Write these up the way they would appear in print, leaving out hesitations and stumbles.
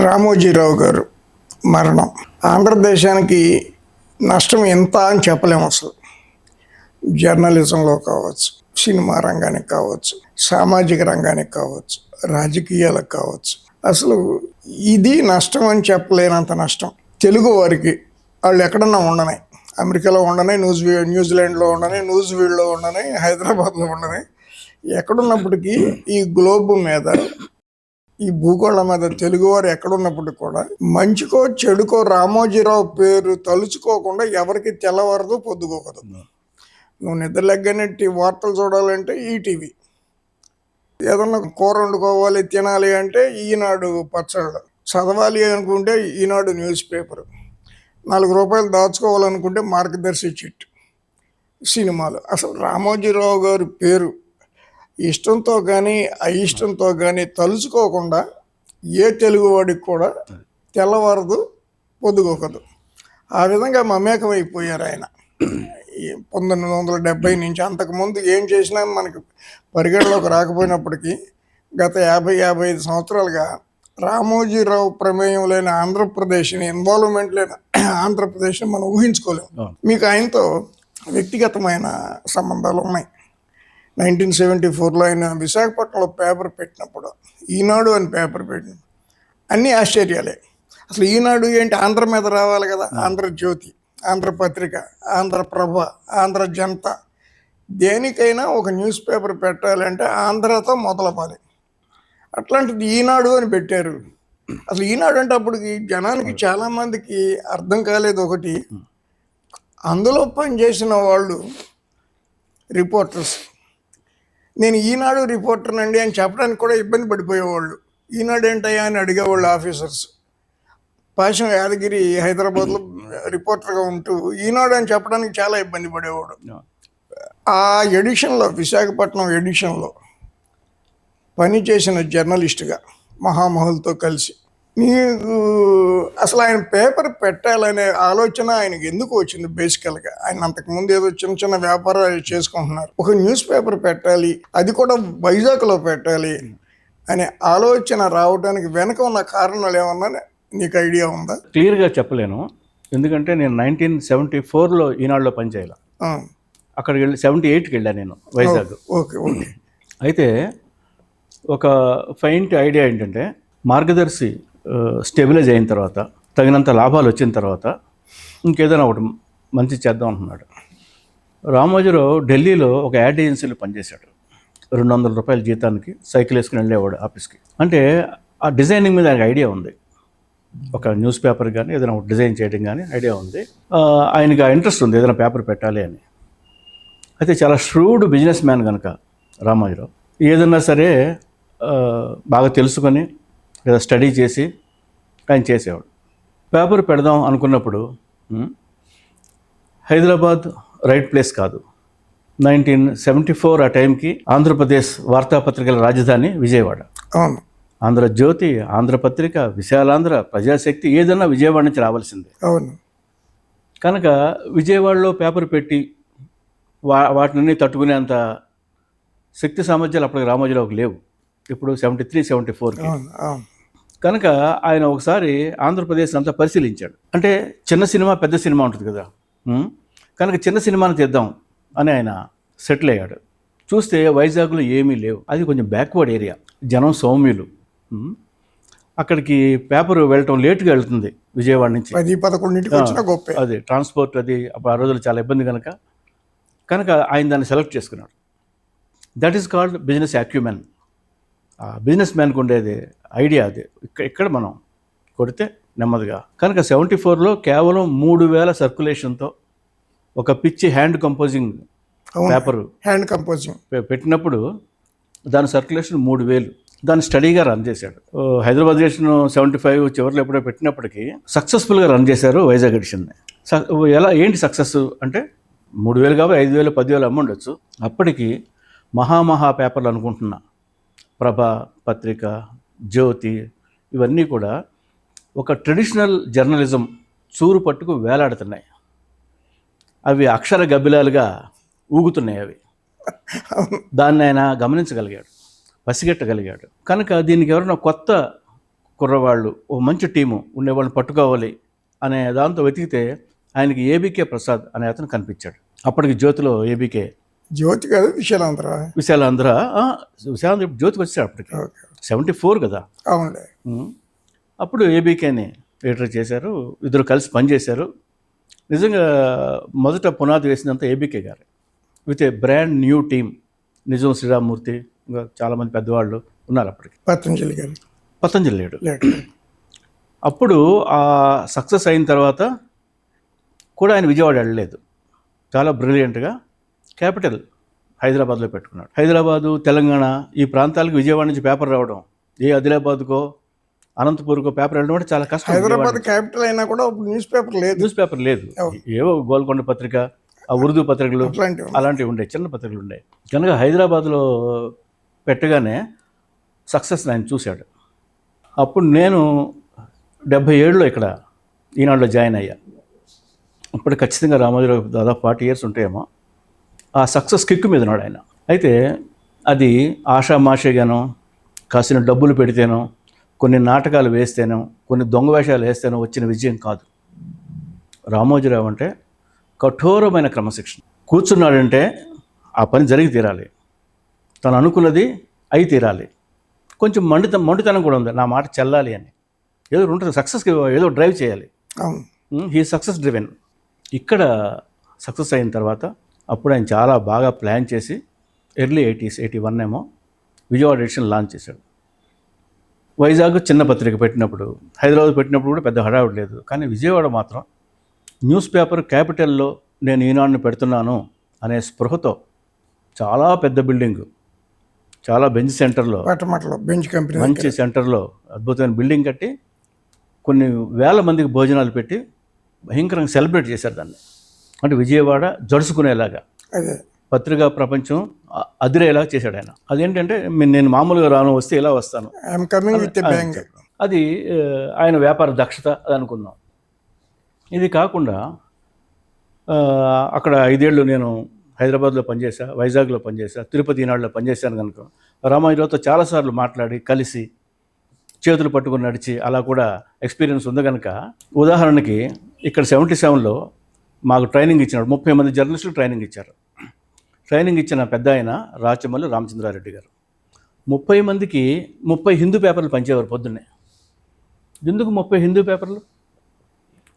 రామోజీరావు గారు మరణం ఆంధ్రదేశానికి నష్టం ఎంత అని చెప్పలేము. అసలు జర్నలిజంలో కావచ్చు, సినిమా రంగానికి కావచ్చు, సామాజిక రంగానికి కావచ్చు, రాజకీయాలకు కావచ్చు, అసలు ఇది నష్టం అని చెప్పలేనంత నష్టం. తెలుగు వారికి వాళ్ళు ఎక్కడన్నా ఉండని, అమెరికాలో ఉండని, న్యూజిలాండ్లో ఉండని, న్యూజిలాండ్లో ఉండని, హైదరాబాద్లో ఉండని, ఎక్కడున్నప్పటికీ ఈ గ్లోబ్ మీద, ఈ భూగోళం మీద తెలుగువారు ఎక్కడున్నప్పటికీ కూడా మంచికో చెడుకో రామోజీరావు పేరు తలుచుకోకుండా ఎవరికి తెల్లవారదు, పొద్దుకోకదు. నువ్వు నిద్రలెగ్గనే వార్తలు చూడాలంటే ఈటీవీ, ఏదన్నా కూర వండుకోవాలి తినాలి అంటే ఈనాడు పచ్చళ్ళు, చదవాలి అనుకుంటే ఈనాడు న్యూస్ పేపరు, 4 రూపాయలు దాచుకోవాలనుకుంటే మార్గదర్శి చిట్, సినిమాలు. అసలు రామోజీరావు గారి పేరు ఇష్టంతో కానీ అయిష్టంతో కానీ తలుచుకోకుండా ఏ తెలుగువాడికి కూడా తెల్లవారదు, పొద్దుకోకదు. ఆ విధంగా మమేకమైపోయారు ఆయన. 1970 నుంచి అంతకుముందు ఏం చేసినా మనకి పరిగణలోకి రాకపోయినప్పటికీ గత 50-55 సంవత్సరాలుగా రామోజీరావు ప్రమేయం లేని ఆంధ్రప్రదేశ్ని, ఇన్వాల్వ్మెంట్ లేని ఆంధ్రప్రదేశ్ని మనం ఊహించుకోలేము. మీకు ఆయనతో వ్యక్తిగతమైన సంబంధాలు ఉన్నాయి. 1974లో ఆయన విశాఖపట్నంలో పేపర్ పెట్టినప్పుడు, ఈనాడు అని పేపర్ పెట్టినప్పుడు అన్నీ ఆశ్చర్యాలే. అసలు ఈనాడు ఏంటి, ఆంధ్ర మీద రావాలి కదా. ఆంధ్రజ్యోతి, ఆంధ్రపత్రిక, ఆంధ్రప్రభ, ఆంధ్రజనత, దేనికైనా ఒక న్యూస్ పేపర్ పెట్టాలంటే ఆంధ్రతో మొదలవ్వాలి. అట్లాంటిది ఈనాడు అని పెట్టారు. అసలు ఈనాడు అంటే అప్పటికి జనానికి చాలామందికి అర్థం కాలేదు. ఒకటి, అందులో పనిచేసిన వాళ్ళు రిపోర్టర్స్, నేను ఈనాడు రిపోర్టర్నండి అని చెప్పడానికి కూడా ఇబ్బంది పడిపోయేవాళ్ళు. ఈనాడు ఏంటయ్యా అని అడిగేవాళ్ళు ఆఫీసర్స్. పాశం యాదగిరి హైదరాబాద్లో రిపోర్టర్గా ఉంటూ ఈనాడు అని చెప్పడానికి చాలా ఇబ్బంది పడేవాడు. ఆ ఎడిషన్లో, విశాఖపట్నం ఎడిషన్లో పనిచేసిన జర్నలిస్ట్గా మహామహులతో కలిసి, నీకు అసలు ఆయన పేపర్ పెట్టాలనే ఆలోచన ఆయనకి ఎందుకు వచ్చింది? బేసికల్గా ఆయన అంతకుముందు ఏదో చిన్న చిన్న వ్యాపారాలు చేసుకుంటున్నారు. ఒక న్యూస్ పేపర్ పెట్టాలి, అది కూడా వైజాగ్లో పెట్టాలి అనే ఆలోచన రావడానికి వెనక ఉన్న కారణాలు ఏమన్నా నీకు ఐడియా ఉందా? క్లియర్గా చెప్పలేను, ఎందుకంటే నేను 1974లో ఈనాడులో పనిచేయాలి. అక్కడికి వెళ్ళి 78కి వెళ్ళాను నేను వైజాగ్. Okay okay. అయితే ఒక ఫైంట్ ఐడియా ఏంటంటే, మార్గదర్శి స్టెబిలైజ్ అయిన తర్వాత, తగినంత లాభాలు వచ్చిన తర్వాత ఇంకేదైనా ఒకటి మంచి చేద్దాం అంటున్నాడు. రామోజీరావు ఢిల్లీలో ఒక యాడ్ ఏజెన్సీలో పనిచేశాడు. 200 రూపాయల జీతానికి సైకిల్ వేసుకుని వెళ్ళేవాడు ఆఫీస్కి. అంటే ఆ డిజైనింగ్ మీద ఆయనకు ఐడియా ఉంది. ఒక న్యూస్ పేపర్ కానీ ఏదైనా ఒక డిజైన్ చేయడం కానీ ఐడియా ఉంది. ఆయనకి ఆ ఇంట్రెస్ట్ ఉంది ఏదైనా పేపర్ పెట్టాలి అని. అయితే చాలా ష్రూడ్ బిజినెస్ మ్యాన్ కనుక రామోజీరావు ఏదన్నా సరే బాగా తెలుసుకొని లేదా స్టడీ చేసి ఆయన చేసేవాడు. పేపర్ పెడదాం అనుకున్నప్పుడు హైదరాబాద్ రైట్ ప్లేస్ కాదు. 1974 ఆ టైంకి ఆంధ్రప్రదేశ్ వార్తాపత్రికల రాజధాని విజయవాడ. ఆంధ్రజ్యోతి, ఆంధ్రపత్రిక, విశాలాంధ్ర, ప్రజాశక్తి ఏదన్నా విజయవాడ నుంచి రావాల్సిందే. అవును. కనుక విజయవాడలో పేపర్ పెట్టి వాటిని తట్టుకునేంత శక్తి సామర్థ్యాలు అప్పటికి రామోజీరావుకి లేవు. ఇప్పుడు 73-74కి. కనుక ఆయన ఒకసారి ఆంధ్రప్రదేశ్ అంతా పరిశీలించాడు. అంటే చిన్న సినిమా పెద్ద సినిమా ఉంటుంది కదా, కనుక చిన్న సినిమాని తీద్దాం అని ఆయన సెటిల్ అయ్యాడు. చూస్తే వైజాగ్లో ఏమీ లేవు. అది కొంచెం బ్యాక్వర్డ్ ఏరియా, జనం సౌమ్యులు. అక్కడికి పేపర్ వెళ్ళటం లేటుగా వెళ్తుంది విజయవాడ నుంచి. 10-11 అది ట్రాన్స్పోర్ట్, అది అప్పుడు ఆ రోజులు చాలా ఇబ్బంది కనుక ఆయన దాన్ని సెలెక్ట్ చేసుకున్నాడు. That is called business acumen. ఆ బిజినెస్ మ్యాన్కి ఉండేది ఐడియా అది. ఇక్కడ మనం కొడితే నెమ్మదిగా. కనుక 74లో కేవలం 3000 సర్క్యులేషన్తో ఒక పిచ్చి హ్యాండ్ కంపోజింగ్ పేపరు పెట్టినప్పుడు దాని సర్క్యులేషన్ 3000. దాన్ని స్టడీగా రన్ చేశాడు. హైదరాబాద్ ఎడిషన్ 75 చివరిలో ఎప్పుడో పెట్టినప్పటికీ సక్సెస్ఫుల్గా రన్ చేశారు వైజాగ్ ఎడిషన్ని. ఏంటి సక్సెస్ అంటే 3000 కాబట్టి 5000, 10,000 అమ్ముండొచ్చు. అప్పటికి మహా పేపర్లు అనుకుంటున్నా ప్రభ పత్రిక, జ్యోతి, ఇవన్నీ కూడా ఒక ట్రెడిషనల్ జర్నలిజం చూరు పట్టుకు వేలాడుతున్నాయి. అవి అక్షర గబ్బిలాలుగా ఊగుతున్నాయి. అవి దాన్ని ఆయన గమనించగలిగాడు, పసిగట్టగలిగాడు. కనుక దీనికి ఎవరైనా కొత్త కుర్రవాళ్ళు ఓ మంచి టీము ఉండేవాళ్ళని పట్టుకోవాలి అనే దాంతో వెతికితే ఆయనకి ఏబీకే ప్రసాద్ అనే అతను కనిపించాడు. అప్పటికి జ్యోతిలో ఏబీకే జ్యోతి కాదు విశాలాంధ్ర. విశాలాంధ్ర జ్యోతికి వచ్చాడు అప్పటికి. 74 కదా. అవునులే. అప్పుడు ఏబీకేని ఎడిటర్ చేశారు. ఇద్దరు కలిసి పనిచేశారు. నిజంగా మొదట పునాది వేసినంత ఏబీకే గారు with a brand new team. నిజం శ్రీరామ్మూర్తి, ఇంకా చాలామంది పెద్దవాళ్ళు ఉన్నారు అప్పటికి. పతంజలి లేడు. అప్పుడు ఆ సక్సెస్ అయిన తర్వాత కూడా ఆయన విజయవాడ వెళ్ళలేదు. చాలా బ్రిలియంట్గా క్యాపిటల్ హైదరాబాద్లో పెట్టుకున్నాడు. హైదరాబాదు, తెలంగాణ ఈ ప్రాంతాలకు విజయవాడ నుంచి పేపర్ రావడం, ఏ ఆదిలాబాద్కో అనంతపూర్కో పేపర్ వెళ్ళడం అంటే చాలా కష్టం. హైదరాబాద్ క్యాపిటల్ అయినా కూడా న్యూస్ పేపర్ లేదు. ఏవో గోల్కొండ పత్రిక, ఆ ఉర్దూ పత్రికలు అలాంటివి ఉండే, చిన్న పత్రికలు ఉండే. కనుక హైదరాబాద్లో పెట్టగానే సక్సెస్ ఆయన చూశాడు. అప్పుడు నేను 77లో ఇక్కడ ఈనాడులో జాయిన్ అయ్యా. అప్పుడు ఖచ్చితంగా రామోజీరావు దాదాపు 40 years ఉంటాయేమో. ఆ సక్సెస్ కిక్కు మీద ఉన్నాడు ఆయన. అయితే అది ఆషామాషిగానో, కాసిన డబ్బులు పెడితేనో, కొన్ని నాటకాలు వేస్తేనో, కొన్ని దొంగ వేషాలు వేస్తేనో వచ్చిన విజయం కాదు. రామోజీరావు అంటే కఠోరమైన క్రమశిక్షణ. కూర్చున్నాడంటే ఆ పని జరిగి తీరాలి, తను అనుకున్నది అయి తీరాలి. కొంచెం మొండితనం కూడా ఉంది, నా మాట చెల్లాలి అని. ఏదో ఉంటుంది, సక్సెస్కి ఏదో డ్రైవ్ చేయాలి. He success driven. ఇక్కడ సక్సెస్ అయిన తర్వాత అప్పుడు ఆయన చాలా బాగా ప్లాన్ చేసి ఎర్లీ 80s 81 ఏమో విజయవాడ ఎడిషన్ లాంచ్ చేశాడు. వైజాగ్ చిన్న పత్రిక పెట్టినప్పుడు, హైదరాబాద్ పెట్టినప్పుడు కూడా పెద్ద హడావుడి లేదు. కానీ విజయవాడ మాత్రం న్యూస్ పేపర్ క్యాపిటల్లో నేను ఈనాడుని పెడుతున్నాను అనే స్పృహతో చాలా పెద్ద బిల్డింగు, చాలా బెంచ్ సెంటర్లో, మంచి సెంటర్లో అద్భుతమైన బిల్డింగ్ కట్టి కొన్ని వేల మందికి భోజనాలు పెట్టి భయంకరంగా సెలబ్రేట్ చేశారు దాన్ని. అంటే విజయవాడ జడుచుకునేలాగా, పత్రికా ప్రపంచం అదిరేలా చేశాడు ఆయన. అదేంటంటే నేను మామూలుగా రాను, వస్తే ఇలా వస్తాను, అది ఆయన వ్యాపార దక్షత అది అనుకుందాం. ఇది కాకుండా అక్కడ 5 ఏళ్ళు నేను హైదరాబాద్లో పనిచేశా, వైజాగ్లో పనిచేశా, తిరుపతి ఈనాడులో పనిచేశాను. కనుక రామోజీరావుతో చాలాసార్లు మాట్లాడి, కలిసి, చేతులు పట్టుకుని నడిచి అలా కూడా ఎక్స్పీరియన్స్ ఉంది. కనుక ఉదాహరణకి ఇక్కడ 77లో మాకు ట్రైనింగ్ ఇచ్చినాడు. 30 మంది జర్నలిస్టులు ట్రైనింగ్ ఇచ్చారు. ట్రైనింగ్ ఇచ్చిన పెద్ద ఆయన రాచమల్లి రామచంద్రారెడ్డి గారు. 30 మందికి 30 హిందూ పేపర్లు పంచేవారు పొద్దున్నే. ఎందుకు 30 హిందూ పేపర్లు?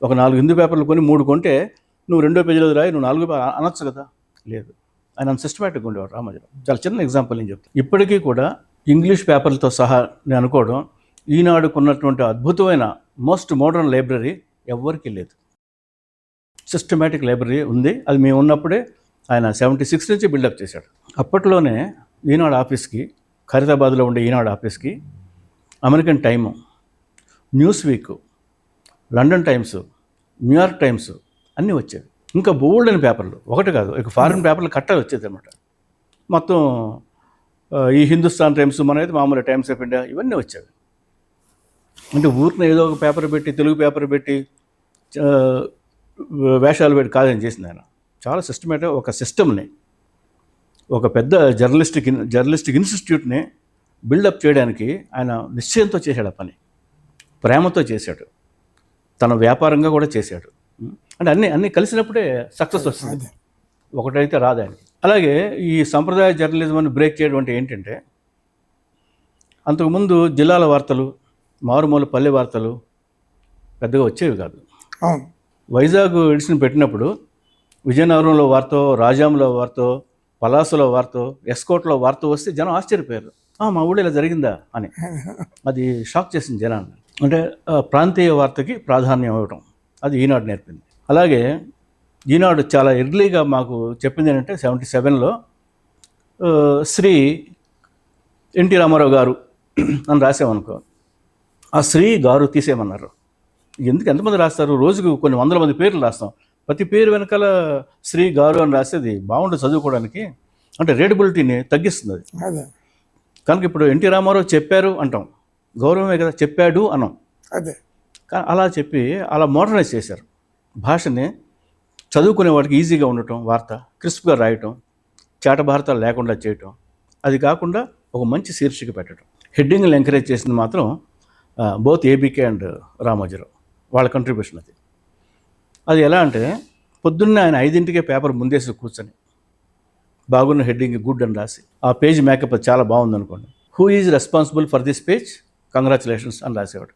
ఒక 4 హిందూ పేపర్లు కొని 3 కొంటే నువ్వు 2వ పేజీలో రాయి, నువ్వు 4 అనొచ్చు కదా. లేదు, ఆయన సిస్టమేటిక్గా ఉండేవాడు రామోజీరావు. చాలా చిన్న ఎగ్జాంపుల్ నేను చెప్తాను. ఇప్పటికీ కూడా ఇంగ్లీష్ పేపర్లతో సహా నేను అనుకోవడం, ఈనాడుకున్నటువంటి అద్భుతమైన మోస్ట్ మోడర్న్ లైబ్రరీ ఎవ్వరికీ లేదు. సిస్టమేటిక్ లైబ్రరీ ఉంది. అది మేము ఉన్నప్పుడే ఆయన 76 నుంచి బిల్డప్ చేశాడు. అప్పట్లోనే ఈనాడు ఆఫీస్కి, ఖైరతాబాద్లో ఉండే ఈనాడు ఆఫీస్కి American time, news week, London times, New York times అన్నీ వచ్చేవి. ఇంకా బోల్డ్ అని పేపర్లు, ఒకటి కాదు, ఇక ఫారిన్ పేపర్లు కట్టాలి వచ్చేది అనమాట. మొత్తం ఈ హిందుస్థాన్ టైమ్స్, మనైతే మామూలు టైమ్స్ ఆఫ్ ఇండియా, ఇవన్నీ వచ్చేవి. అంటే ఊరిని ఏదో ఒక పేపర్ పెట్టి, తెలుగు పేపర్ పెట్టి వేషాలు పెట్టి కాదని చేసింది ఆయన. చాలా సిస్టమేటిక్, ఒక సిస్టమ్ని, ఒక పెద్ద జర్నలిస్టిక్ ఇన్స్టిట్యూట్ని బిల్డప్ చేయడానికి ఆయన నిశ్చయంతో చేశాడు. ఆ పని ప్రేమతో చేశాడు, తన వ్యాపారంగా కూడా చేశాడు. అంటే అన్నీ కలిసినప్పుడే సక్సెస్ వస్తుంది, ఒకటైతే రాదు ఆయనకి. అలాగే ఈ సంప్రదాయ జర్నలిజంని బ్రేక్ చేయడం అంటే ఏంటంటే, అంతకుముందు జిల్లాల వార్తలు, మారుమూల పల్లె వార్తలు పెద్దగా వచ్చేవి కాదు. వైజాగ్ ఎడిషన్ పెట్టినప్పుడు విజయనగరంలో వార్త, రాజాంలో వార్త, పలాసలో వార్త, ఎస్కోట్లో వార్త వస్తే జనం ఆశ్చర్యపోయారు. మా ఊళ్ళో ఇలా జరిగిందా అని. అది షాక్ చేసింది జనాన్ని. అంటే ప్రాంతీయ వార్తకి ప్రాధాన్యం ఇవ్వడం, అది ఈనాడు నేర్పింది. అలాగే ఈనాడు చాలా ఎర్లీగా మాకు చెప్పింది ఏంటంటే 77లో శ్రీ ఎన్టీ రామారావు గారు అని రాసామనుకో, ఆ శ్రీ గారు తీసేయమన్నారు. ఎంతమంది రాస్తారు? రోజుకు కొన్ని వందల మంది పేర్లు రాస్తాం. ప్రతి పేరు వెనకాల శ్రీ గారు అని రాసేది బాగుంటుంది చదువుకోవడానికి. అంటే రీడబిలిటీని తగ్గిస్తుంది అది. కనుక ఇప్పుడు ఎన్టీ రామారావు చెప్పారు అంటాం, గౌరవమే కదా, చెప్పాడు అన్నాం. అదే అలా చెప్పి అలా మోడర్నైజ్ చేశారు భాషని. చదువుకునే వాడికి ఈజీగా ఉండటం, వార్త క్రిస్ప్గా రాయటం, చాటభారతాలు లేకుండా చేయటం. అది కాకుండా ఒక మంచి శీర్షిక పెట్టడం, హెడ్డింగ్లు ఎంకరేజ్ చేసింది మాత్రం బోత్ ఏబీకే అండ్ రామోజీరావు వాళ్ళ కంట్రిబ్యూషన్ అది. అది ఎలా అంటే పొద్దున్నే ఆయన 5ంటికే పేపర్ ముందేసి కూర్చొని బాగున్న హెడ్డింగ్ గుడ్ అని రాసి ఆ పేజ్ మేకప్ అది చాలా బాగుంది అనుకోండి, who is responsible for this page, congratulations అని రాసేవాడు.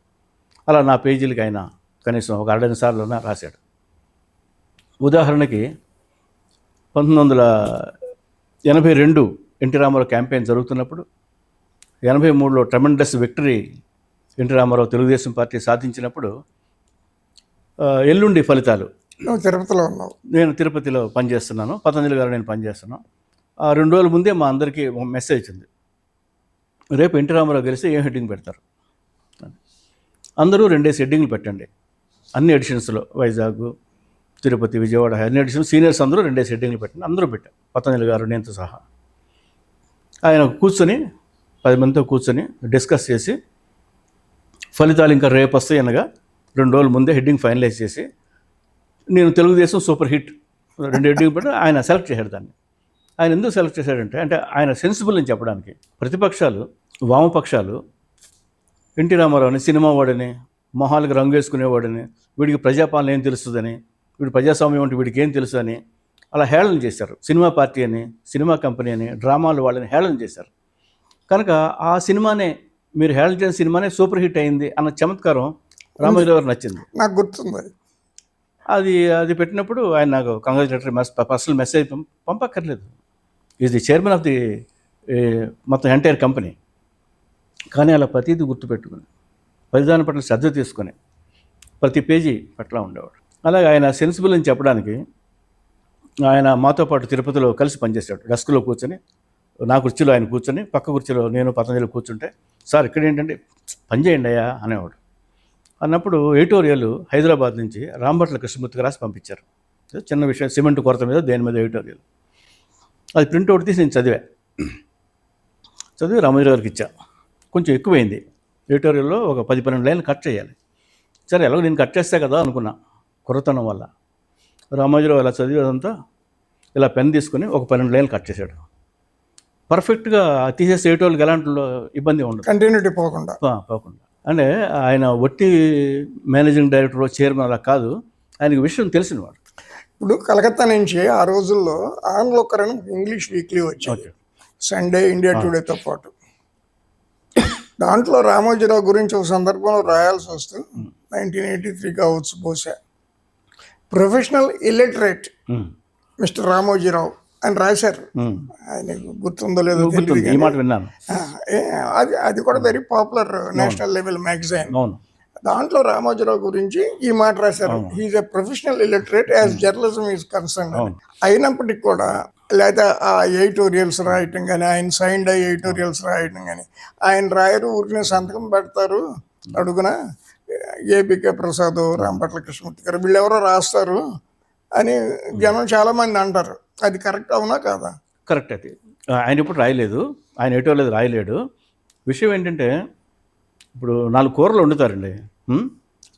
అలా నా పేజీలకి ఆయన కనీసం ఒక 60 సార్లు రాశాడు. ఉదాహరణకి 1982 ఎన్టీ రామారావు క్యాంపెయిన్ జరుగుతున్నప్పుడు 83లో tremendous victory NT Ramarao Telugu Desam party సాధించినప్పుడు ఎల్లుండి ఫలితాలు, నువ్వు తిరుపతిలో ఉన్నావు, నేను తిరుపతిలో పనిచేస్తున్నాను, పతంజలి గారు నేను పనిచేస్తున్నాను. ఆ 2 రోజుల ముందే మా అందరికీ ఒక మెసేజ్ వచ్చింది, రేపు ఎన్టీ రామారావు గెలిస్తే ఏం హెడ్డింగ్ పెడతారు. అందరూ 2 హెడ్డింగ్లు పెట్టండి, అన్ని ఎడిషన్స్లో వైజాగ్, తిరుపతి, విజయవాడ అన్ని ఎడిషన్స్ సీనియర్స్ అందరూ 2 హెడ్డింగ్లు పెట్టండి. అందరూ పెట్టారు, పతంజలి గారు నేనుతో సహా. ఆయన కూర్చొని 10 మందితో కూర్చొని డిస్కస్ చేసి ఫలితాలు ఇంకా రేపు వస్తాయి అనగా 2 రోజుల ముందే హెడ్డింగ్ ఫైనలైజ్ చేసి నేను తెలుగుదేశం సూపర్ హిట్ 2 హెడ్డింగ్ పెట్టి ఆయన సెలెక్ట్ చేశాడు దాన్ని. ఆయన ఎందుకు సెలెక్ట్ చేశాడంటే ఆయన సెన్సిబుల్ అని చెప్పడానికి. ప్రతిపక్షాలు, వామపక్షాలు ఎన్టీ రామారావుని సినిమా వాడని, మొహాలకు రంగు వేసుకునేవాడని, వీడికి ప్రజాపాలన ఏం తెలుస్తుందని, వీడు ప్రజాస్వామ్యం అంటే వీడికి ఏం తెలుసు అని అలా హేళన చేశారు. సినిమా పార్టీ అని, సినిమా కంపెనీ అని, డ్రామాలు వాళ్ళని హేళన చేశారు. కనుక ఆ సినిమానే, మీరు హేళన చేసిన సినిమానే సూపర్ హిట్ అయింది అన్న చమత్కారం రామోజీరావు గారు నచ్చింది. నాకు గుర్తుంది. అది పెట్టినప్పుడు ఆయన నాకు కంగ్రాచులేటరీ పర్సనల్ మెసేజ్ పంపక్కర్లేదు. Is the chairman of the మొత్తం ఎంటైర్ కంపెనీ. కానీ అలా ప్రతిదీ గుర్తుపెట్టుకుని, ప్రతిదాని పట్ల శ్రద్ధ తీసుకొని ప్రతి పేజీ పట్ల ఉండేవాడు. అలాగే ఆయన సెన్సిబుల్ అని చెప్పడానికి ఆయన మాతో పాటు తిరుపతిలో కలిసి పనిచేశాడు. డెస్క్లో కూర్చొని, నా కుర్చీలో ఆయన కూర్చొని, పక్క కుర్చీలో నేను పతంజలి కూర్చుంటే, సార్ ఇక్కడ ఏంటంటే పని చేయండి అయ్యా అనేవాడు. అన్నప్పుడు ఎడిటోరియల్ హైదరాబాద్ నుంచి రాంభట్ల కృష్ణమూర్తికి రాసి పంపించారు. చిన్న విషయం, సిమెంట్ కొరత మీద దేని మీద ఎడిటోరియల్. అది ప్రింట్అవుట్ తీసి నేను చదివి రామోజీరావు గారికి ఇచ్చా. కొంచెం ఎక్కువైంది ఎడిటోరియల్లో, ఒక 10-12 లైన్లు కట్ చేయాలి. సరే ఎలాగో నేను కట్ చేస్తే కదా అనుకున్నా, కుర్రతనం వల్ల. రామోజీరావు అలా చదివి అదంతా ఇలా పెన్ తీసుకుని ఒక 12 లైన్లు కట్ చేశాడు. పర్ఫెక్ట్గా తీసేస్తే ఎడిటోరియల్కి ఎలాంటి ఇబ్బంది ఉండదు, కంటిన్యూటీ పోకుండా. అంటే ఆయన ఒట్టి మేనేజింగ్ డైరెక్టర్, చైర్మన్ అలా కాదు, ఆయనకి విషయం తెలిసినవాడు. ఇప్పుడు కలకత్తా నుంచి ఆ రోజుల్లో ఆన్లోకర్ అని ఇంగ్లీష్ వీక్లీ వచ్చేది, సండే, ఇండియా టుడేతో పాటు. దాంట్లో రామోజీరావు గురించి ఒక సందర్భంలో రాయాల్సి వస్తూ 1983 కావచ్చు బహుశా, ప్రొఫెషనల్ ఇల్లిటరేట్ మిస్టర్ రామోజీరావు అని రాశారు. ఆయనకు గుర్తుందో లేదో తెలియదు, ఈ మాట విన్నాను. అది కూడా very popular national level magazine. దాంట్లో రామోజీరావు గురించి ఈ మాట రాశారు, he's a professional illiterate as journalism is concern. అయినప్పటికీ కూడా, లేదా ఆ ఎడిటోరియల్స్ రాయటం కానీ, ఆయన సైన్డ్ అయ్యి ఎడిటోరియల్స్ రాయటం కానీ, ఆయన రాయరు, ఊరిని సంతకం పెడతారు అడుగున, ఏబీకే ప్రసాద్, రాంభట్ల కృష్ణమూర్తి గారు వీళ్ళెవరో రాస్తారు అని జనం చాలామంది అంటారు. అది కరెక్ట్ అవునా కాదా? కరెక్ట్. అది ఆయన ఇప్పుడు రాయలేదు, ఆయన ఎడిటోరియల్ రాయలేడు. విషయం ఏంటంటే, ఇప్పుడు 4 కూరలు వండుతారండి,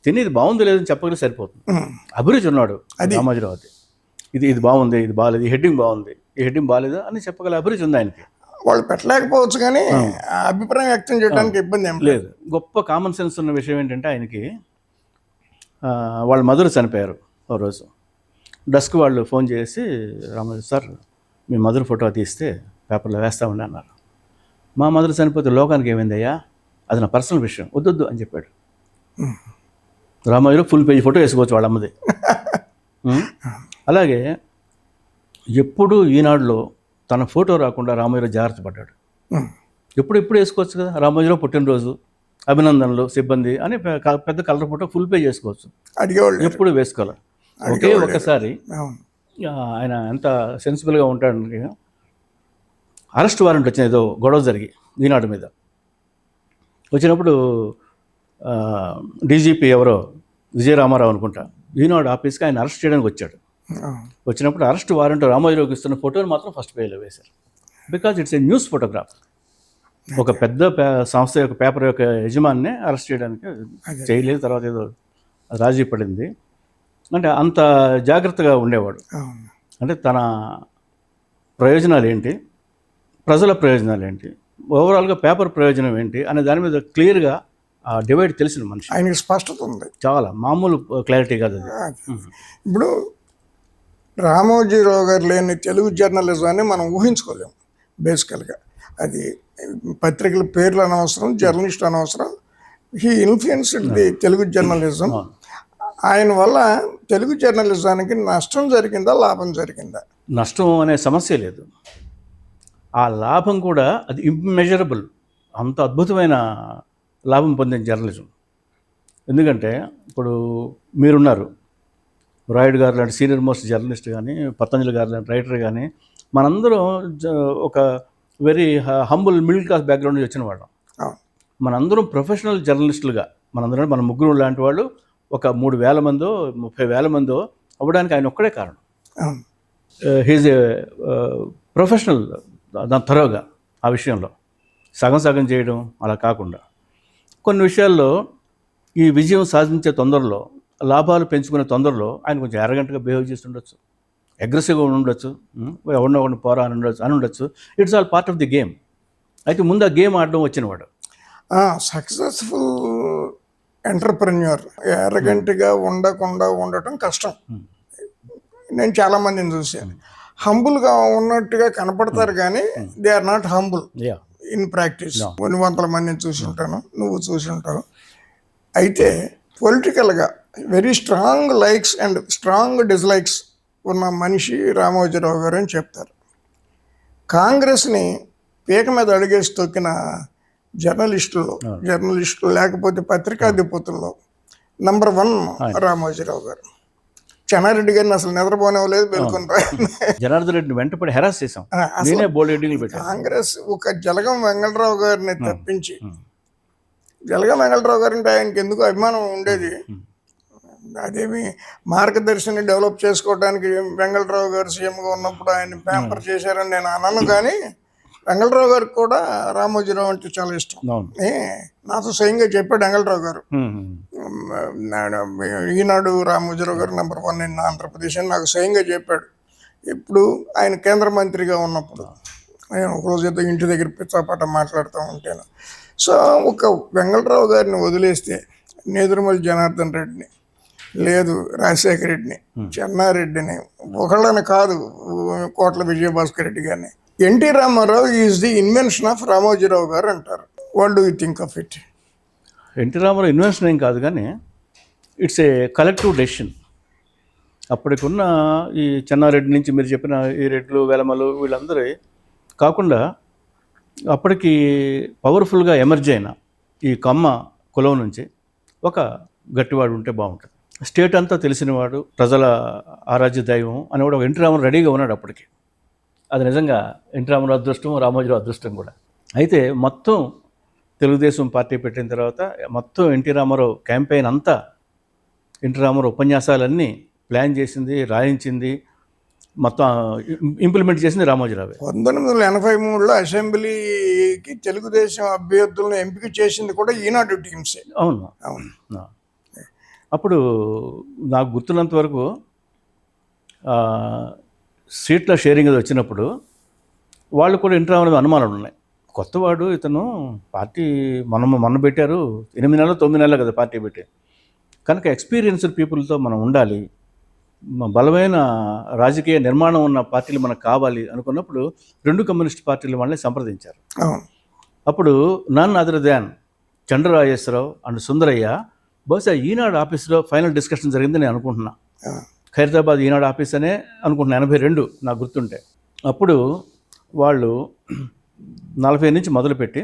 తినేది బాగుంది లేదని చెప్పగలిగి సరిపోతుంది. అభిరుచి ఉన్నాడు రామోజీరావు. ఇది బాగుంది, ఇది బాగాలేదు, ఈ హెడ్డింగ్ బాగుంది, ఈ హెడ్డింగ్ బాగాలేదు అని చెప్పగల అభిరుచి ఉంది ఆయనకి. వాళ్ళు పెట్టలేకపోవచ్చు కానీ అభిప్రాయం వ్యక్తం చేయడానికి ఇబ్బంది ఏం లేదు. గొప్ప కామన్ సెన్స్ ఉన్న విషయం ఏంటంటే, ఆయనకి వాళ్ళ మదర్ చనిపోయారు. ఓ రోజు డస్క్ వాళ్ళు ఫోన్ చేసి, రామోజీ సార్ మీ మదర్ ఫోటో తీస్తే పేపర్లో వేస్తామని అన్నారు. మా మదర్ చనిపోతే లోకానికి ఏమైందయ్యా, అది నా పర్సనల్ విషయం, వద్దొద్దు అని చెప్పాడు. రామోజీరావు ఫుల్ పేజీ ఫోటో వేసుకోవచ్చు వాళ్ళ అమ్మది. అలాగే ఎప్పుడు ఈనాడులో తన ఫోటో రాకుండా రామోజీరావు జాగ్రత్త పడ్డాడు. ఎప్పుడు వేసుకోవచ్చు కదా, రామోజీరావు పుట్టినరోజు, అభినందనలు, సిబ్బంది అని పెద్ద కలర్ ఫోటో ఫుల్ పేజ్ వేసుకోవచ్చు, ఎప్పుడు వేసుకోవాలి. ఒకే ఒక్కసారి ఆయన ఎంత సెన్సిబుల్గా ఉంటాడంటే, అరెస్ట్ వారెంట్ వచ్చింది, ఏదో గొడవ జరిగి ఈనాడు మీద వచ్చినప్పుడు, డీజీపీ ఎవరో విజయరామారావు అనుకుంటా, ఈనాడు ఆఫీస్కి ఆయన అరెస్ట్ చేయడానికి వచ్చాడు. వచ్చినప్పుడు అరెస్ట్ వారెంట్ రామోజీరావుకి ఇస్తున్న ఫోటోని మాత్రం ఫస్ట్ పేజీలో వేశారు. Because it's a news photograph. ఒక పెద్ద సంస్థ యొక్క పేపర్ యొక్క యజమానినే అరెస్ట్ చేయడానికి చేయలేదు, తర్వాత ఏదో రాజీ పడింది. అంటే అంత జాగ్రత్తగా ఉండేవాడు. అంటే తన ప్రయోజనాలు ఏంటి, ప్రజల ప్రయోజనాలు ఏంటి, ఓవరాల్గా పేపర్ ప్రయోజనం ఏంటి అనే దాని మీద క్లియర్గా ఆ డివైడ్ తెలిసిన మనిషి, ఆయనకి స్పష్టత ఉంది. చాలా మామూలు క్లారిటీ కాదు అది. ఇప్పుడు రామోజీరావు గారు లేని తెలుగు జర్నలిజాన్ని మనం ఊహించుకోలేము బేసికల్గా. అది పత్రికల పేర్లు అనవసరం, జర్నలిస్ట్ అనవసరం. He influenced the Telugu journalism. ఆయన వల్ల తెలుగు జర్నలిజానికి నష్టం జరిగిందా, లాభం జరిగిందా? నష్టం అనే సమస్య లేదు. ఆ లాభం కూడా అది ఇంమెజరబుల్. అంత అద్భుతమైన లాభం పొందిన జర్నలిజం. ఎందుకంటే ఇప్పుడు మీరున్నారు, రాయుడు గారు లాంటి సీనియర్ మోస్ట్ జర్నలిస్ట్ కానీ, పతంజలి గారు లాంటి రైటర్ కానీ, మనందరం ఒక very humble middle class background నుంచి వచ్చిన వాళ్ళం. మనందరం ప్రొఫెషనల్ జర్నలిస్టులుగా మనందరం, మన ముగ్గురు లాంటి వాళ్ళు ఒక 3,000 మందో 30,000 మందో అవ్వడానికి ఆయన ఒక్కడే కారణం. హీజ్ ఏ ప్రొఫెషనల్ దాని తరోగా ఆ విషయంలో సగం సగం చేయడం అలా కాకుండా కొన్ని విషయాల్లో ఈ విజయం సాధించే తొందరలో, లాభాలు పెంచుకునే తొందరలో ఆయన కొంచెం అరగంటగా బిహేవ్ చేస్తుండొచ్చు, అగ్రెసివ్గా ఉండొచ్చు, ఎవరిని పోరా అని ఉండొచ్చు. It's all part of the game. అయితే ముందు ఆ గేమ్ ఆడడం వచ్చినవాడు. సక్సెస్ఫుల్ ఎంటర్ప్రెన్యూర్ అరగంటగా ఉండకుండా ఉండటం కష్టం. నేను చాలామందిని చూశాను. హంబుల్గా ఉన్నట్టుగా కనపడతారు కానీ they are not humble in practice. కొన్ని వందల మందిని చూసి ఉంటాను, నువ్వు చూసి ఉంటావు. అయితే పొలిటికల్గా very strong likes and strong dislikes ఉన్న మనిషి రామోజీరావు గారు అని చెప్తారు. కాంగ్రెస్ని పీక మీద అడిగేసి తొక్కిన జర్నలిస్టులు లేకపోతే పత్రికాధిపతుల్లో నంబర్ 1 రామోజీరావు గారు. చెన్నారెడ్డి గారిని అసలు నిద్రపోనివ్వలేదు, బెల్కొంటారు. జనార్దన్ రెడ్డిని వెంటపడి హెరాస్ చేశాం. కాంగ్రెస్ ఒక జలగం వెంగళరావు గారిని తప్పించి, జలగం వెంగళరావు గారు అంటే ఆయనకి ఎందుకు అభిమానం ఉండేది. అదేమి మార్గదర్శిని డెవలప్ చేసుకోవడానికి వెంగళరావు గారు సీఎంగా ఉన్నప్పుడు ఆయన ప్యాంపర్ చేశారని నేను అనను. కానీ వెంగళరావు గారికి కూడా రామోజీరావు అంటే చాలా ఇష్టం. నాతో స్వయంగా చెప్పాడు వెంగళరావు గారు, ఈనాడు రామోజీరావు గారు నంబర్ 1 ఇన్ ఆంధ్రప్రదేశ్ అని నాకు స్వయంగా చెప్పాడు. ఇప్పుడు ఆయన కేంద్ర మంత్రిగా ఉన్నప్పుడు నేను ఒకరోజు ఇంటి దగ్గర పిచ్చాపాట మాట్లాడుతూ ఉంటాను. సో ఒక వెంగళరావు గారిని వదిలేస్తే నేదురుమల్లి జనార్దన్ రెడ్డిని, లేదు రాజశేఖర రెడ్డిని, చెన్నారెడ్డిని, ఒకళ్ళని కాదు కోట్ల విజయభాస్కర్ రెడ్డి గారిని, NT Rama Rao is the invention of Ramoji Rao గారు అంటారు. What do you think of it? NT Rama Rao invention ఏం కాదు కానీ ఇట్స్ ఏ కలెక్టివ్ డెసిషన్. అప్పటికున్న ఈ చెన్నారెడ్డి నుంచి మీరు చెప్పిన ఈ రెడ్లు, వెలమలు వీళ్ళందరూ కాకుండా అప్పటికి పవర్ఫుల్గా ఎమర్జ్ అయిన ఈ కమ్మ కులం నుంచి ఒక గట్టివాడు ఉంటే బాగుంటుంది. స్టేట్ అంతా తెలిసినవాడు, ప్రజల ఆరాధ్య దైవం అనేవాడు ఒక ఎన్టీ రామారావు రెడీగా ఉన్నాడు అప్పటికి. అది నిజంగా ఎన్టీ రామారావు అదృష్టం, రామోజీరావు అదృష్టం కూడా. అయితే మొత్తం తెలుగుదేశం పార్టీ పెట్టిన తర్వాత మొత్తం ఎన్టీ రామారావు క్యాంపెయిన్ అంతా, ఎన్టీ రామారావు ఉపన్యాసాలన్నీ ప్లాన్ చేసింది, రాయించింది, మొత్తం ఇంప్లిమెంట్ చేసింది రామోజీరావు. 1983లో అసెంబ్లీకి తెలుగుదేశం అభ్యర్థులను ఎంపిక చేసింది కూడా ఈనాడు టీమ్సే. అవును అవును. అప్పుడు నాకు గుర్తున్నంత వరకు సీట్ల షేరింగ్ అది వచ్చినప్పుడు వాళ్ళు కూడా ఎన్టీ రామారావు అనుమానాలు ఉన్నాయి. కొత్తవాడు ఇతను, పార్టీ మొన్న పెట్టారు, 8 నెలలు 9 నెలలు కదా పార్టీ పెట్టి, కనుక ఎక్స్పీరియన్స్డ్ పీపుల్తో మనం ఉండాలి, బలమైన రాజకీయ నిర్మాణం ఉన్న పార్టీలు మనకు కావాలి అనుకున్నప్పుడు 2 కమ్యూనిస్ట్ పార్టీల వాళ్ళని సంప్రదించారు. అప్పుడు none other than Chandra Rajeswara Rao and Sundarayya, బహుశా ఈనాడు ఆఫీస్లో ఫైనల్ డిస్కషన్ జరిగిందని నేను అనుకుంటున్నా. ఖైరతాబాద్ ఈనాడు ఆఫీస్ అనే అనుకుంటున్నా, 82 నాకు గుర్తుంటే. అప్పుడు వాళ్ళు 40 నుంచి మొదలుపెట్టి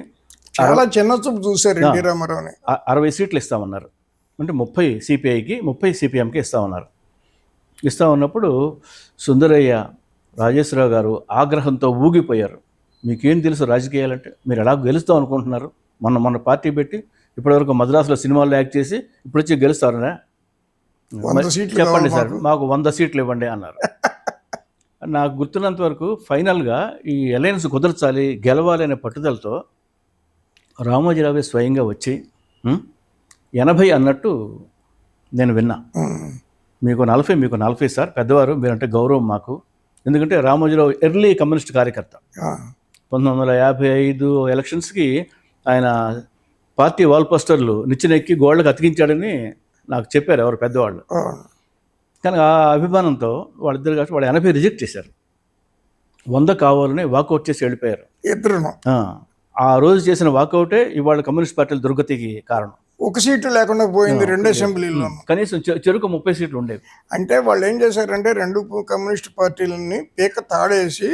చాలా చిన్న చూపు చూశారు ఎన్టీ రామారావుని. 60 సీట్లు ఇస్తామన్నారు. అంటే 30 సిపిఐకి 30 సిపిఎంకి ఇస్తామన్నప్పుడు సుందరయ్య, రాజేశ్వరరావు గారు ఆగ్రహంతో ఊగిపోయారు. మీకేం తెలుసు రాజకీయాలంటే, మీరు ఎలా గెలుస్తాం అనుకుంటున్నారు, మొన్న పార్టీ పెట్టి ఇప్పటివరకు మద్రాసులో సినిమాల్లో యాక్ట్ చేసి ఇప్పుడు వచ్చి గెలుస్తారనే, చెప్పండి సార్ మాకు 100 సీట్లు ఇవ్వండి అన్నారు. నాకు గుర్తున్నంత వరకు ఫైనల్గా ఈ అలయన్స్ కుదర్చాలి, గెలవాలి అనే పట్టుదలతో రామోజీరావు స్వయంగా వచ్చి 80 అన్నట్టు నేను విన్నా. మీకు 40 సార్, పెద్దవారు మీరంటే గౌరవం మాకు. ఎందుకంటే రామోజీరావు ఎర్లీ కమ్యూనిస్ట్ కార్యకర్త. 1955 ఎలక్షన్స్కి ఆయన పార్టీ వాల్ పోస్టర్లు నిచ్చెనెక్కి గోడలకు అతికించాడని నాకు చెప్పారు ఎవరు పెద్దవాళ్ళు. కానీ ఆ అభిమానంతో వాళ్ళిద్దరు కాబట్టి వాళ్ళు 80 రిజెక్ట్ చేశారు. 100 కావాలని వాకౌట్ చేసి వెళ్ళిపోయారు ఇద్దరు. ఆ రోజు చేసిన వాకౌటే ఇవాళ కమ్యూనిస్ట్ పార్టీల దుర్గతికి కారణం. ఒక సీటు లేకుండా పోయింది 2 అసెంబ్లీలో. కనీసం చెరుకు 30 సీట్లు ఉండేవి. అంటే వాళ్ళు ఏం చేశారంటే 2 కమ్యూనిస్ట్ పార్టీలని పీక తాడేసి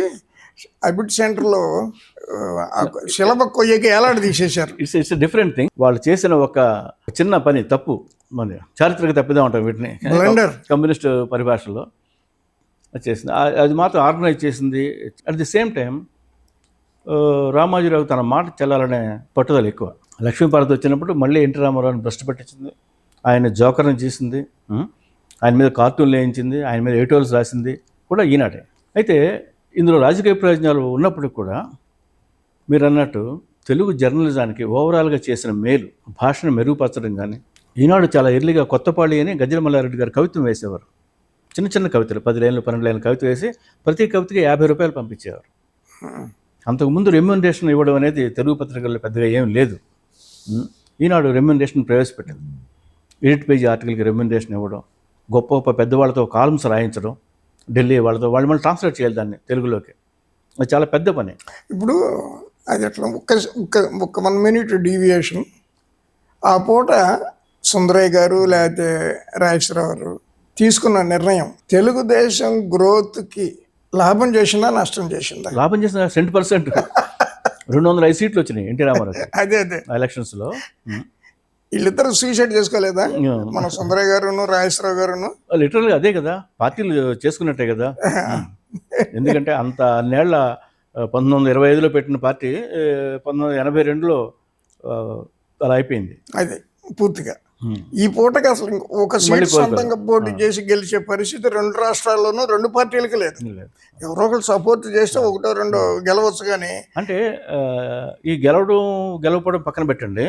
అబిడ్ సెంటర్లో శిలబ కొయ్యకి ఏలాడి తీసేశారు. It's different thing. వాళ్ళు చేసిన ఒక చిన్న పని తప్పు, మన చారిత్రక తప్పిదా ఉంటాం వీటిని కమ్యూనిస్ట్ పరిభాషలో చేసింది. అది మాత్రం ఆర్గనైజ్ చేసింది. At the same time Ramoji Rao తన మాట చెల్లాలనే పట్టుదల ఎక్కువ. లక్ష్మీపార్వతి వచ్చినప్పుడు మళ్ళీ ఎన్టీ రామారావుని భ్రష్టు పట్టించింది, ఆయన జోకర్ని చేసింది, ఆయన మీద కార్టూన్లు వేయించింది, ఆయన మీద ఎడిటోరియల్స్ రాసింది కూడా ఈనాడే. అయితే ఇందులో రాజకీయ ప్రయోజనాలు ఉన్నప్పటికి కూడా మీరు అన్నట్టు తెలుగు జర్నలిజానికి ఓవరాల్గా చేసిన మేలు, భాషను మెరుగుపరచడం కానీ, ఈనాడు చాలా ఎర్లీగా కొత్తపాళి అని గజ్జల మల్లారెడ్డి గారు కవిత్వం వేసేవారు. చిన్న చిన్న కవితలు 10 లైన్లు 12 లైన్లు కవిత వేసి ప్రతి కవితకి 50 రూపాయలు పంపించేవారు. అంతకుముందు రెమ్యూనరేషన్ ఇవ్వడం అనేది తెలుగు పత్రికల్లో పెద్దగా ఏం లేదు. ఈనాడు రెమ్యూనరేషన్ ప్రవేశపెట్టింది. ఎడిట్ పేజీ ఆర్టికల్కి రెమ్యూనరేషన్ ఇవ్వడం, గొప్ప గొప్ప పెద్దవాళ్ళతో కాలమ్స్ రాయించడం, ఢిల్లీ వాళ్ళతో వాళ్ళు మళ్ళీ ట్రాన్స్లేట్ చేయాలి దాన్ని తెలుగులోకి. అది చాలా పెద్ద పని. ఇప్పుడు అది అట్లా ఒక 1 మినిట్ డీవియేషన్. ఆ పూట సుందరయ్య గారు లేకపోతే రాజేశ్వరరావు గారు తీసుకున్న నిర్ణయం తెలుగుదేశం గ్రోత్కి లాభం చేసిందా నష్టం చేసిందా? లాభం చేసిన 100%. 205 సీట్లు వచ్చినాయి ఎన్టీ రామారావు. అదే ఎలక్షన్స్లో వీళ్ళిద్దరు సూసైడ్ చేసుకోలేదా? మన సుందరయ్య గారును రాజేశ్వరరావు గారును లిటరల్గా అదే కదా, పార్టీలు చేసుకున్నట్టే కదా. ఎందుకంటే అంత అన్నేళ్ల 1925లో పెట్టిన పార్టీ 1982లో అలా అయిపోయింది. అదే పూర్తిగా. ఈ పూటకి అసలు ఒక సీట్ సొంతంగా పోటీ చేసి గెలిచే పరిస్థితి 2 రాష్ట్రాల్లోనూ 2 పార్టీలకి లేదు. ఎవరో ఒకరు సపోర్ట్ చేస్తే 1-2 గెలవచ్చు. కానీ అంటే ఈ గెలవడం పక్కన పెట్టండి,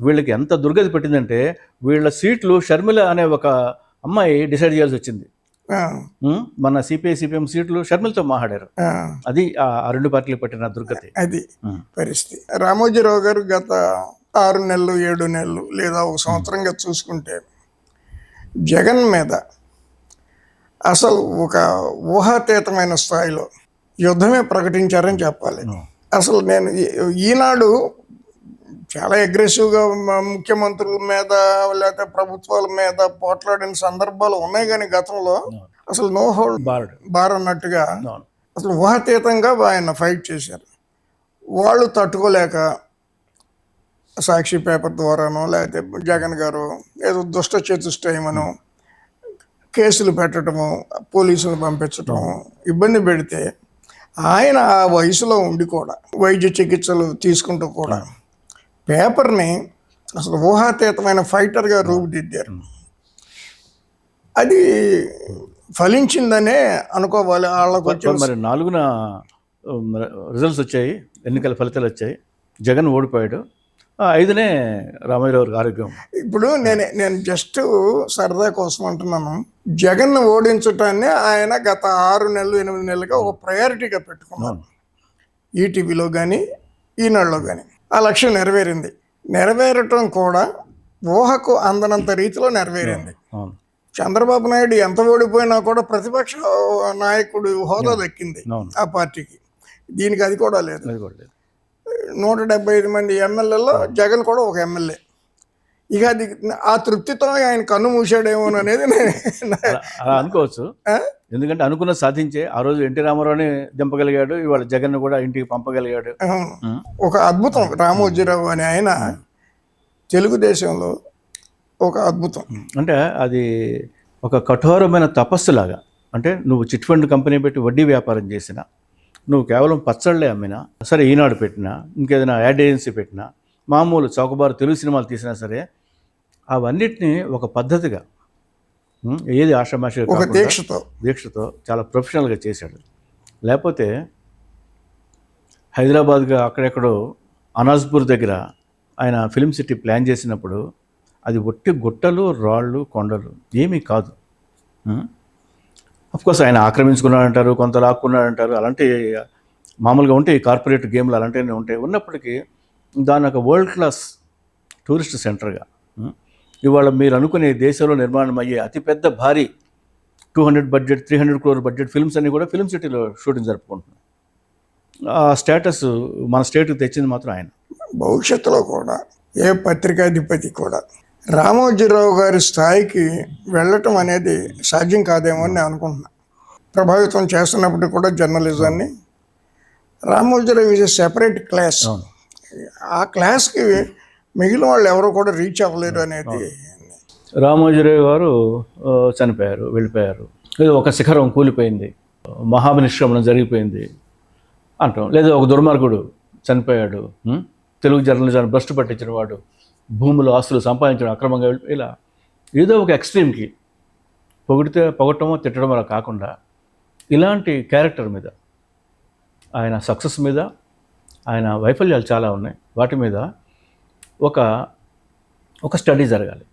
వీళ్ళకి ఎంత దుర్గతి పెట్టిందంటే వీళ్ళ సీట్లు షర్మిల అనే ఒక అమ్మాయి డిసైడ్ చేయాల్సి వచ్చింది. మన సిపిఐ సిపిఎం సీట్లు షర్మిలతో మాట్లాడారు. అది ఆ 2 పార్టీలు పెట్టిన దుర్గతి. అది పరిస్థితి. రామోజీరావు గారు గత 6 నెలలు 7 నెలలు లేదా 1 సంవత్సరంగా చూసుకుంటే జగన్ మీద అసలు ఒక ఊహాతీతమైన స్థాయిలో యుద్ధమే ప్రకటించారని చెప్పాలి. అసలు నేను ఈనాడు చాలా అగ్రెసివ్గా ముఖ్యమంత్రుల మీద లేకపోతే ప్రభుత్వాల మీద పోట్లాడిన సందర్భాలు ఉన్నాయి. కానీ గతంలో అసలు నో హోల్డ్ బార్ అన్నట్టుగా అసలు ఊహాతీతంగా ఆయన ఫైట్ చేశారు. వాళ్ళు తట్టుకోలేక సాక్షి పేపర్ ద్వారానో లేకపోతే జగన్ గారు ఏదో దుష్ట చతుష్టయమనో కేసులు పెట్టడము, పోలీసులు పంపించటము, ఇబ్బంది పెడితే ఆయన ఆ వయసులో ఉండి కూడా వైద్య చికిత్సలు తీసుకుంటూ కూడా పేపర్ని అసలు ఊహాతీతమైన ఫైటర్గా రూపుదిద్దారు. అది ఫలించిందనే అనుకోవాలి. వాళ్ళకు వచ్చి మరి 4న రిజల్ట్స్ వచ్చాయి, ఎన్నికల ఫలితాలు వచ్చాయి, జగన్ ఓడిపోయాడు. 5నే రామోజీరావు ఆరోగ్యం. ఇప్పుడు నేను జస్ట్ సరదా కోసం అంటున్నాను, జగన్ ఓడించటాన్ని ఆయన గత 6 నెలలు 8 నెలలుగా ఒక ప్రయారిటీగా పెట్టుకున్నాను. ఈటీవీలో కానీ ఈనాడులో కానీ ఆ లక్ష్యం నెరవేరింది. నెరవేరటం కూడా ఊహకు అందనంత రీతిలో నెరవేరింది. చంద్రబాబు నాయుడు ఎంత ఓడిపోయినా కూడా ప్రతిపక్ష నాయకుడు హోదా దక్కింది ఆ పార్టీకి. దీనికి అది కూడా లేదు. 175 మంది ఎమ్మెల్యేలో జగన్ కూడా ఒక ఎమ్మెల్యే. ఇక అది ఆ తృప్తితో ఆయన కన్ను మూసాడేమో అనేది అలా అనుకోవచ్చు. ఎందుకంటే అనుకున్న సాధించే ఆ రోజు ఎన్టీ రామారావుని దింపగలిగాడు, ఇవాళ జగన్ కూడా ఇంటికి పంపగలిగాడు. ఒక అద్భుతం. రామోజీరావు అని ఆయన తెలుగుదేశంలో ఒక అద్భుతం. అంటే అది ఒక కఠోరమైన తపస్సులాగా. అంటే నువ్వు చిట్ ఫండ్ కంపెనీ పెట్టి వడ్డీ వ్యాపారం చేసినా, నువ్వు కేవలం పచ్చళ్ళే అమ్మినా సరే, ఈనాడు పెట్టినా, ఇంకేదైనా యాడ్ ఏజెన్సీ పెట్టినా, మామూలు చౌకబారు తెలుగు సినిమాలు తీసినా సరే, అవన్నిటినీ ఒక పద్ధతిగా, ఏది ఆషామాషిగా దీక్షతో చాలా ప్రొఫెషనల్గా చేశాడు. లేకపోతే హైదరాబాద్గా అక్కడెక్కడో అనాజ్పూర్ దగ్గర ఆయన ఫిల్మ్ సిటీ ప్లాన్ చేసినప్పుడు అది ఒట్టి గుట్టలు, రాళ్ళు, కొండలు ఏమీ కాదు. అఫ్కోర్స్ ఆయన ఆక్రమించుకున్నాడంటారు, కొంత లాక్కున్నాడంటారు, అలాంటి మామూలుగా ఉంటే ఈ కార్పొరేట్ గేమ్లు అలాంటివన్నీ ఉంటాయి. ఉన్నప్పటికీ దాని ఒక వరల్డ్ క్లాస్ టూరిస్ట్ సెంటర్గా. ఇవాళ మీరు అనుకునే దేశంలో నిర్మాణం అయ్యే అతిపెద్ద భారీ 200 బడ్జెట్ 300 crore బడ్జెట్ ఫిల్మ్స్ అన్నీ కూడా ఫిల్మ్ సిటీలో షూటింగ్ జరుపుకుంటున్నాం. ఆ స్టేటస్ మన స్టేట్కి తెచ్చింది మాత్రం ఆయన. భవిష్యత్తులో కూడా ఏ పత్రికాధిపతి కూడా రామోజీరావు గారి స్థాయికి వెళ్ళటం అనేది సాధ్యం కాదేమో అని నేను అనుకుంటున్నా. ప్రభావితం చేస్తున్నప్పటికీ కూడా జర్నలిజాన్ని Ramoji Rao is a separate class. అవును. ఆ క్లాస్కి మిగిలిన వాళ్ళు ఎవరు కూడా రీచ్ అవ్వలేరు అనేది. రామోజీరావు గారు చనిపోయారు, వెళ్ళిపోయారు, లేదా ఒక శిఖరం కూలిపోయింది, మహానిష్క్రమణం జరిగిపోయింది అంటాం, లేదా ఒక దుర్మార్గుడు చనిపోయాడు, తెలుగు జర్నలిజాన్ని భ్రష్టు పట్టించిన వాడు, భూములు ఆస్తులు సంపాదించడం అక్రమంగా ఇలా ఏదో ఒక ఎక్స్ట్రీమ్కి పొగట్టమో తిట్టడమో అలా కాకుండా ఇలాంటి క్యారెక్టర్ మీద, ఆయన సక్సెస్ మీద, ఆయన వైఫల్యాలు చాలా ఉన్నాయి, వాటి మీద ఒక స్టడీ జరగాలి.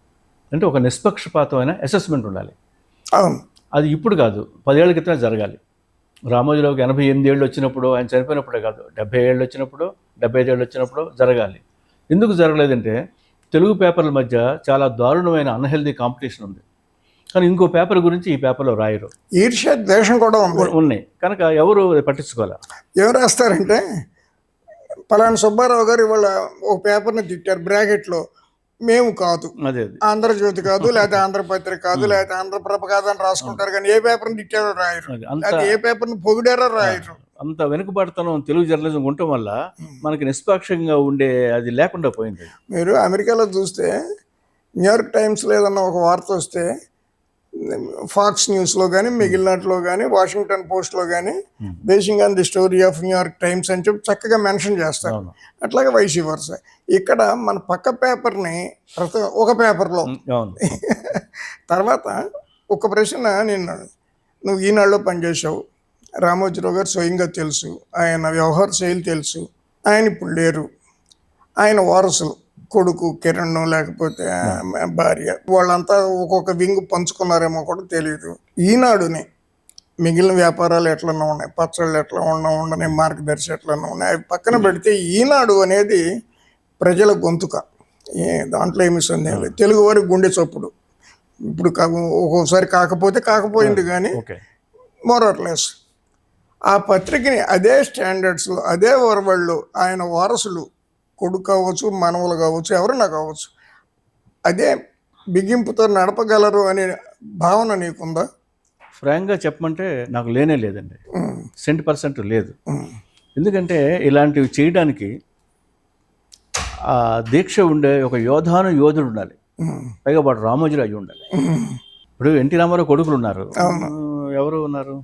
అంటే ఒక నిష్పక్షపాతమైన అసెస్మెంట్ ఉండాలి. అవును. అది ఇప్పుడు కాదు, 10 ఏళ్ల క్రితమే జరగాలి. రామోజీరావుకి 88 ఏళ్ళు వచ్చినప్పుడు, ఆయన చనిపోయినప్పుడే కాదు, 70 ఏళ్ళు వచ్చినప్పుడు, 75 ఏళ్ళు వచ్చినప్పుడు జరగాలి. ఎందుకు జరగలేదంటే తెలుగు పేపర్ల మధ్య చాలా దారుణమైన అన్హెల్దీ కాంపిటీషన్ ఉంది. కానీ ఇంకో పేపర్ గురించి ఈ పేపర్లో రాయరు. ఈర్ష్య ద్వేషం కూడా ఉన్నాయి కనుక ఎవరు పట్టించుకోవాలి. ఏం రాస్తారంటే పలానా సుబ్బారావు గారు ఇవాళ ఒక పేపర్ని తిట్టారు, బ్రాకెట్లో మేము కాదు, అదే ఆంధ్రజ్యోతి కాదు, లేకపోతే ఆంధ్రపత్రిక కాదు, లేకపోతే ఆంధ్రప్రభ కాదు అని రాసుకుంటారు. కానీ ఏ పేపర్ని తిట్టారో రాయరు, లేకపోతే ఏ పేపర్ని పొగిడారో రాయరు. అంత వెనుకబడతనం తెలుగు జర్నలిజం ఉండటం వల్ల మనకి నిష్పాక్షంగా ఉండే అది లేకుండా పోయింది. మీరు అమెరికాలో చూస్తే న్యూయార్క్ టైమ్స్లో ఏదన్నా ఒక వార్త వస్తే ఫాక్స్ న్యూస్లో కానీ మిగిలినట్లో కానీ వాషింగ్టన్ పోస్ట్లో కానీ basing on the story of New York times అని చెప్పి చక్కగా మెన్షన్ చేస్తారు. అట్లాగే వైసీ వరుస ఇక్కడ మన పక్క పేపర్ని ఒక పేపర్లో తర్వాత ఒక ప్రశ్న నిన్న నువ్వు ఈనాడులో పనిచేసావు, రామోజీరావు గారు స్వయంగా తెలుసు, ఆయన వ్యవహార శైలి తెలుసు, ఆయన ఇప్పుడు లేరు, ఆయన వారసులు కొడుకు కిరణ్ లేకపోతే భార్య వాళ్ళంతా ఒక్కొక్క వింగ్ పంచుకున్నారేమో కూడా తెలియదు. ఈనాడుని మిగిలిన వ్యాపారాలు ఎట్లన్నా ఉన్నాయి, పచ్చళ్ళు ఎట్లా ఉండని, మార్గదర్శి ఎట్లన్నా ఉన్నాయి, అవి పక్కన పెడితే ఈనాడు అనేది ప్రజల గొంతుక, దాంట్లో ఏమి సందేహం లేదు. తెలుగు వారి గుండె చప్పుడు. ఇప్పుడు ఒక్కోసారి కాకపోయింది కానీ మోరర్లెస్ ఆ పత్రికని అదే స్టాండర్డ్స్లో అదే వరవళ్ళు ఆయన వారసులు కొడుకు కావచ్చు, మనవలు కావచ్చు, ఎవరైనా కావచ్చు, అదే బిగింపుతో నడపగలరు అనే భావన నీకుందా? ఫ్రాంక్గా చెప్పమంటే నాకు లేనే లేదండి, 100% లేదు. ఎందుకంటే ఇలాంటివి చేయడానికి ఆ దీక్ష ఉండే ఒక యోధుడు ఉండాలి, పైగా వాడు రామోజీరావు అయి ఉండాలి. ఇప్పుడు ఎన్టీ రామారావు కొడుకులు ఉన్నారు, ఎవరు ఉన్నారు,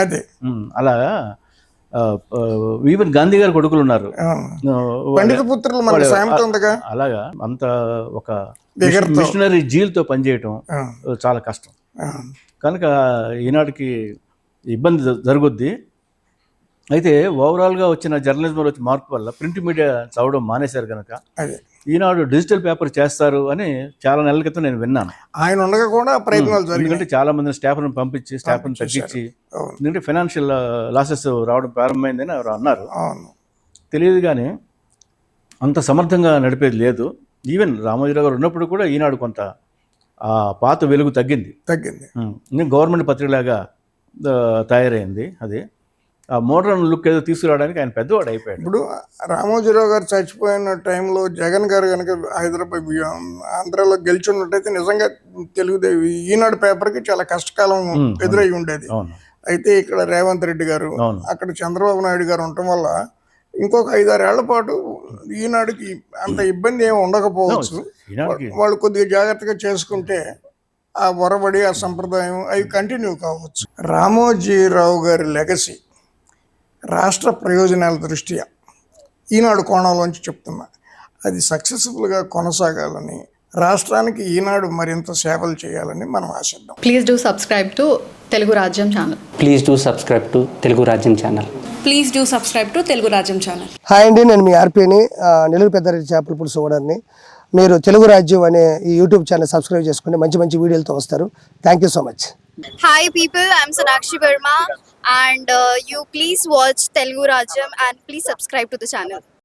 అదే అలాగా ఈవెన్ గాంధీ గారి కొడుకులు ఉన్నారు, అలాగా అంత ఒక మిషనరీ జీల్తో పనిచేయటం చాలా కష్టం. కనుక ఈనాటికి ఇబ్బంది జరుగుద్ది. అయితే ఓవరాల్గా వచ్చిన జర్నలిజంలో వచ్చిన మార్పు వల్ల ప్రింట్ మీడియా చదవడం మానేశారు కనుక ఈనాడు డిజిటల్ పేపర్ చేస్తారు అని చాలా నెలల క్రితం నేను విన్నాను. ఆయన ఉండగా కూడా ప్రయత్నాలు జరిగాయి. ఎందుకంటే చాలా మంది స్టాఫ్ను పంపించి స్టాఫ్ను తగ్గించి, ఎందుకంటే ఫైనాన్షియల్ లాసెస్ రావడం ప్రారంభమైందని ఎవరు అన్నారు. తెలియదు కానీ అంత సమర్థంగా నడిపేది లేదు. ఈవెన్ రామోజీరావు గారు ఉన్నప్పుడు కూడా ఈనాడు కొంత ఆ పాత వెలుగు తగ్గింది. గవర్నమెంట్ పత్రికలాగా తయారైంది. అది ఆ మోడర్న్ లుక్ ఏదో తీసుకురావడానికి ఆయన పెద్దవాడు అయిపోయాడు. ఇప్పుడు రామోజీరావు గారు చచ్చిపోయిన టైంలో జగన్ గారు కనుక హైదరాబాద్ ఆంధ్రాలో గెలిచి ఉన్నట్టయితే నిజంగా ఈనాడు పేపర్కి చాలా కష్టకాలం ఎదురై ఉండేది. అయితే ఇక్కడ రేవంత్ రెడ్డి గారు, అక్కడ చంద్రబాబు నాయుడు గారు ఉండటం వల్ల ఇంకొక 5-6 ఏళ్ల పాటు ఈనాడుకి అంత ఇబ్బంది ఏమి ఉండకపోవచ్చు. వాళ్ళు కొద్దిగా జాగ్రత్తగా చేసుకుంటే ఆ వరబడి ఆ సంప్రదాయం అవి కంటిన్యూ కావచ్చు. రామోజీరావు గారి లెగసీ రాష్ట్ర ప్రయోజనాల దృష్ట్యా ఈనాడు కోణంలోంచి చెప్తున్నా, అది సక్సెస్ఫుల్గా కొనసాగాలని, రాష్ట్రానికి ఈనాడు మరింత సేవలు చేయాలని మనం ఆశిద్దాం. Please do subscribe to Telugu Rajyam channel. Please do subscribe to Telugu Rajyam channel. Please do subscribe to Telugu Rajyam channel. Hi అండి, నేను మీ ఆర్పీని, నెల్లూరు పెద్దారెడ్డి చేపల పులుసు ఓనర్ని. మీరు తెలుగు రాజ్యం అనే ఈ యూట్యూబ్ ఛానల్ సబ్స్క్రైబ్ చేసుకుని మంచి మంచి వీడియోలతో వస్తారు. Thank you so much. Hi people, I'm Sonakshi Verma and you please watch Telugu Rajyam and please subscribe to the channel.